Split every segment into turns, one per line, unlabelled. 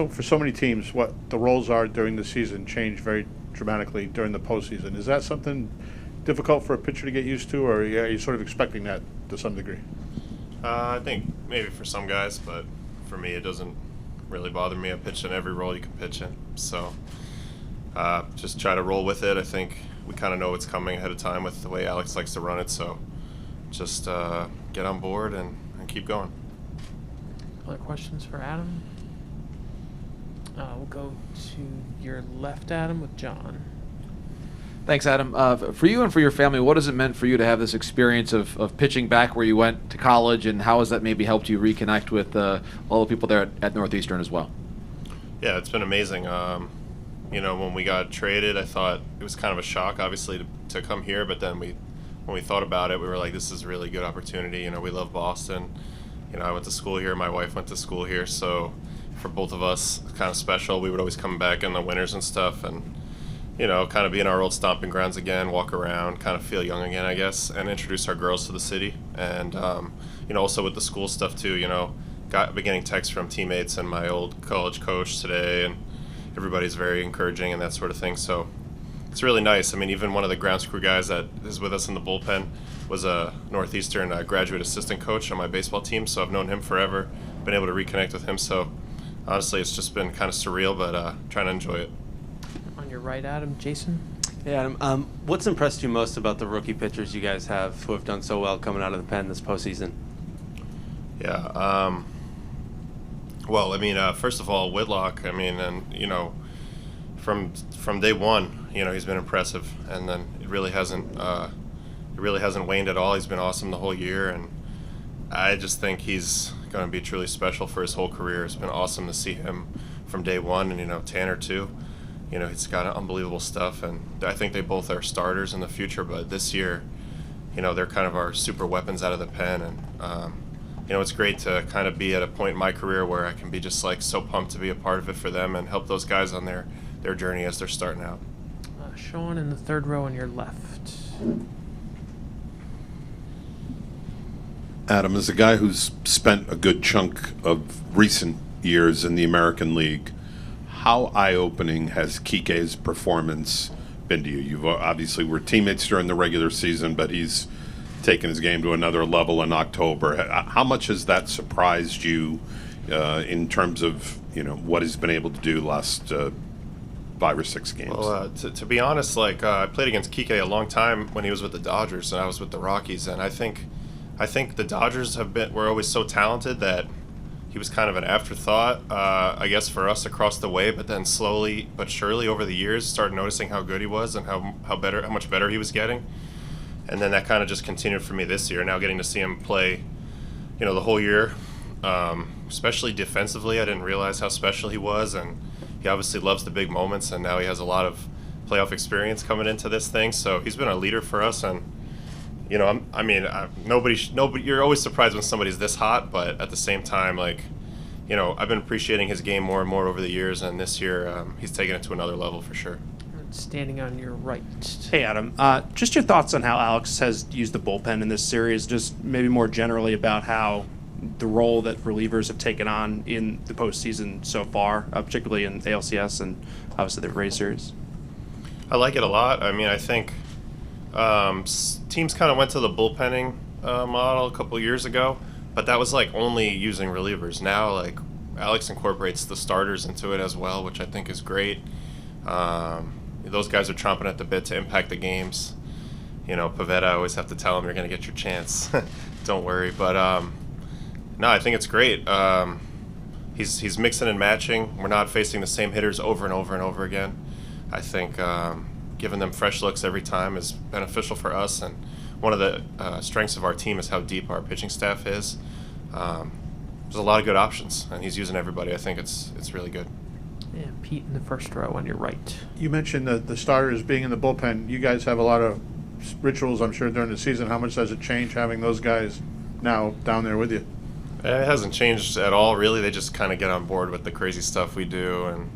for so many teams, what the roles are during the season change very dramatically during the postseason. Is that something difficult for a pitcher to get used to, or are you sort of expecting that to some degree?
I think maybe for some guys, but for me it doesn't really bother me. I pitched in every role you can pitch in, so just try to roll with it. I think we kind of know what's coming ahead of time with the way Alex likes to run it, so just get on board and keep going.
Other questions for Adam? We'll go to your left, Adam, with John.
Thanks, Adam. For you and for your family, what has it meant for you to have this experience of pitching back where you went to college, and how has that maybe helped you reconnect with all the people there at Northeastern as well?
Yeah, it's been amazing. When we got traded, I thought it was kind of a shock, obviously, to come here, but then when we thought about it, we were like, this is a really good opportunity. We love Boston. I went to school here. My wife went to school here, so for both of us, it's kind of special. We would always come back in the winters and stuff, and kind of be in our old stomping grounds again, walk around, kind of feel young again, I guess, and introduce our girls to the city. And, also with the school stuff too, been getting texts from teammates and my old college coach today, and everybody's very encouraging and that sort of thing. So it's really nice. I mean, even one of the grounds crew guys that is with us in the bullpen was a Northeastern graduate assistant coach on my baseball team, so I've known him forever, been able to reconnect with him. So honestly, it's just been kind of surreal, but trying to enjoy it.
On your right, Adam, Jason?
Hey, Adam. What's impressed you most about the rookie pitchers you guys have who have done so well coming out of the pen this postseason?
Yeah. Well, I mean, first of all, Whitlock. I mean, and from day one, he's been impressive, and then it really hasn't waned at all. He's been awesome the whole year, and I just think he's going to be truly special for his whole career. It's been awesome to see him from day one, and Tanner too. He's got unbelievable stuff, and I think they both are starters in the future. But this year, they're kind of our super weapons out of the pen, and it's great to kind of be at a point in my career where I can be just like so pumped to be a part of it for them and help those guys on their journey as they're starting out.
Sean in the third row on your left.
Adam, as a guy who's spent a good chunk of recent years in the American League, how eye-opening has Kike's performance been to you? You've obviously were teammates during the regular season, but he's taken his game to another level in October. How much has that surprised you in terms of what he's been able to do last 5 or 6 games?
Well, to be honest, I played against Kike a long time when he was with the Dodgers, and I was with the Rockies, and I think the Dodgers were always so talented that he was kind of an afterthought, I guess, for us across the way. But then slowly but surely over the years, started noticing how good he was and how much better he was getting. And then that kind of just continued for me this year. Now getting to see him play, the whole year, especially defensively, I didn't realize how special he was. And he obviously loves the big moments, and now he has a lot of playoff experience coming into this thing. So he's been a leader for us, and nobody. You're always surprised when somebody's this hot, but at the same time, I've been appreciating his game more and more over the years, and this year he's taken it to another level for sure.
Standing on your right.
Hey, Adam. Just your thoughts on how Alex has used the bullpen in this series, just maybe more generally about how the role that relievers have taken on in the postseason so far, particularly in ALCS and obviously the Rays series.
I like it a lot. I mean, I think teams kind of went to the bullpenning model a couple years ago, but that was only using relievers. Now, Alex incorporates the starters into it as well, which I think is great. Those guys are chomping at the bit to impact the games. Pavetta, I always have to tell him, you're going to get your chance. Don't worry. But no, I think it's great. He's mixing and matching. We're not facing the same hitters over and over and over again. I think giving them fresh looks every time is beneficial for us. And one of the strengths of our team is how deep our pitching staff is. There's a lot of good options, and he's using everybody. I think it's really good.
Yeah, Pete in the first row on your right.
You mentioned the starters being in the bullpen. You guys have a lot of rituals, I'm sure, during the season. How much does it change having those guys now down there with you?
It hasn't changed at all, really. They just kind of get on board with the crazy stuff we do, and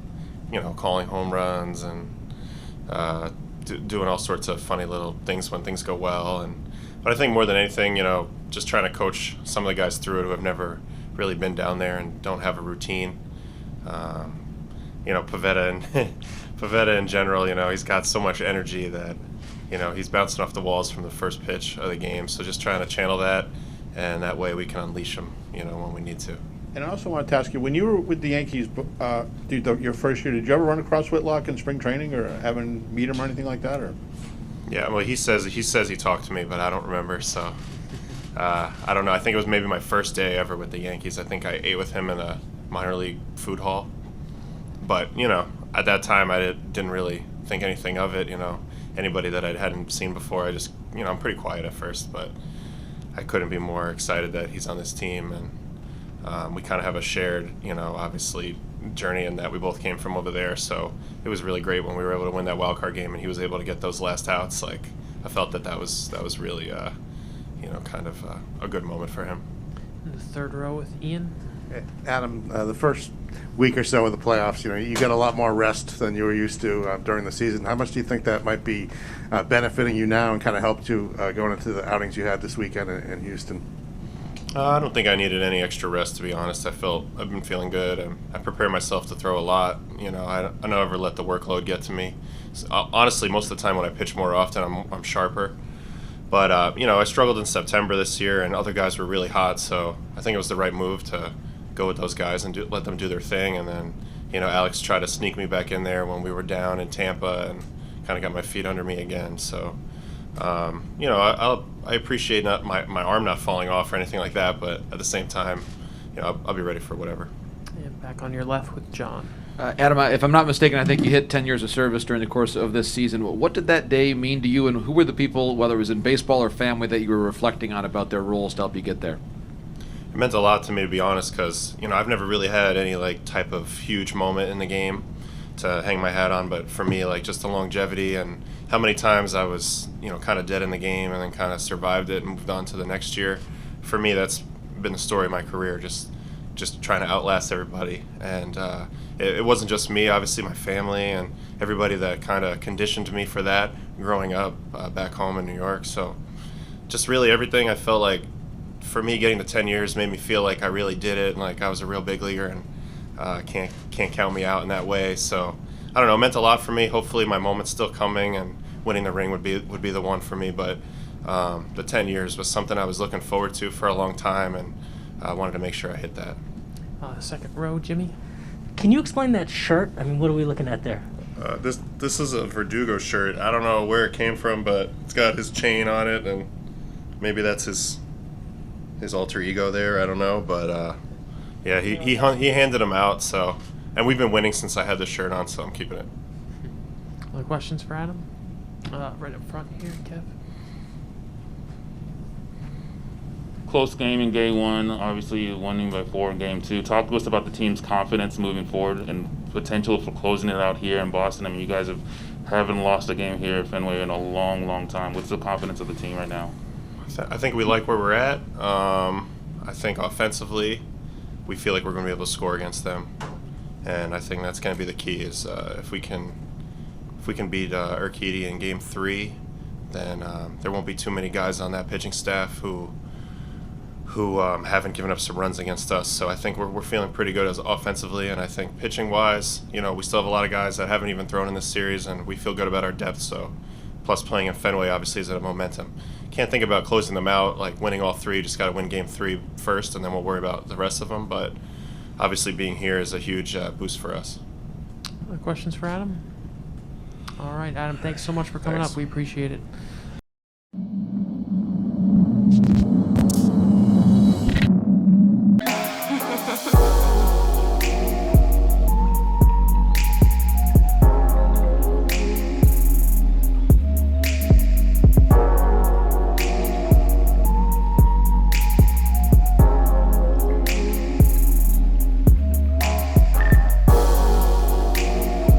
calling home runs and doing all sorts of funny little things when things go well. But I think more than anything, just trying to coach some of the guys through it who have never really been down there and don't have a routine. Pavetta and Pavetta in general, he's got so much energy that, he's bouncing off the walls from the first pitch of the game. So just trying to channel that, and that way we can unleash him, when we need to.
And I also wanted to ask you, when you were with the Yankees, your first year, did you ever run across Whitlock in spring training, or meet him or anything like that, or?
Yeah, well, he says he talked to me, but I don't remember. So I don't know. I think it was maybe my first day ever with the Yankees. I think I ate with him in a minor league food hall. But at that time, I didn't really think anything of it. Anybody that I hadn't seen before, I just I'm pretty quiet at first, but I couldn't be more excited that he's on this team, and we kind of have a shared obviously journey in that we both came from over there. So it was really great when we were able to win that wild card game and he was able to get those last outs. Like, I felt that was really kind of a good moment for him.
In the third row with Ian.
Adam, the first week or so of the playoffs, you got a lot more rest than you were used to during the season. How much do you think that might be benefiting you now and kind of helped you going into the outings you had this weekend in Houston?
I don't think I needed any extra rest, to be honest. I've been feeling good, and I prepare myself to throw a lot. I don't ever let the workload get to me. So, honestly, most of the time when I pitch more often, I'm sharper. But I struggled in September this year, and other guys were really hot, so I think it was the right move to go with those guys and let them do their thing. And then Alex tried to sneak me back in there when we were down in Tampa, and kind of got my feet under me again. So. I appreciate my arm not falling off or anything like that, but at the same time, I'll be ready for whatever.
And back on your left with John.
Adam, if I'm not mistaken, I think you hit 10 years of service during the course of this season. What did that day mean to you, and who were the people, whether it was in baseball or family, that you were reflecting on about their roles to help you get there?
It meant a lot to me, to be honest, because I've never really had any type of huge moment in the game to hang my hat on, but for me, just the longevity and how many times I was kind of dead in the game and then kind of survived it and moved on to the next year. For me, that's been the story of my career, just trying to outlast everybody. And it wasn't just me, obviously my family and everybody that kind of conditioned me for that growing up back home in New York. So just really everything, I felt like for me getting to 10 years made me feel like I really did it and like I was a real big leaguer, and can't count me out in that way. So I don't know, it meant a lot for me. Hopefully my moment's still coming, and winning the ring would be the one for me. But the 10 years was something I was looking forward to for a long time, and I wanted to make sure I hit that.
Second row, Jimmy.
Can you explain that shirt? I mean, what are we looking at there?
This is a Verdugo shirt. I don't know where it came from, but it's got his chain on it, and maybe that's his alter ego there. I don't know, but yeah, he handed him out. So, and we've been winning since I had this shirt on, so I'm keeping it.
Other questions for Adam? Right up front here, Kev.
Close game in game one, obviously winning by 4 in game 2. Talk to us about the team's confidence moving forward and potential for closing it out here in Boston. I mean, you guys haven't lost a game here at Fenway in a long, long time. What's the confidence of the team right now?
I think we like where we're at. I think offensively, we feel like we're going to be able to score against them, and I think that's going to be the key. Is if we can beat Urquidy in game 3, then there won't be too many guys on that pitching staff who haven't given up some runs against us. So I think we're feeling pretty good as offensively, and I think pitching wise, we still have a lot of guys that haven't even thrown in this series, and we feel good about our depth. So plus playing in Fenway obviously is at a momentum. Can't think about closing them out, like winning all 3. Just got to win game 3 first, and then we'll worry about the rest of them. But obviously being here is a huge boost for us.
Other questions for Adam? All right, Adam, thanks so much for coming
Thanks.
up. We appreciate it.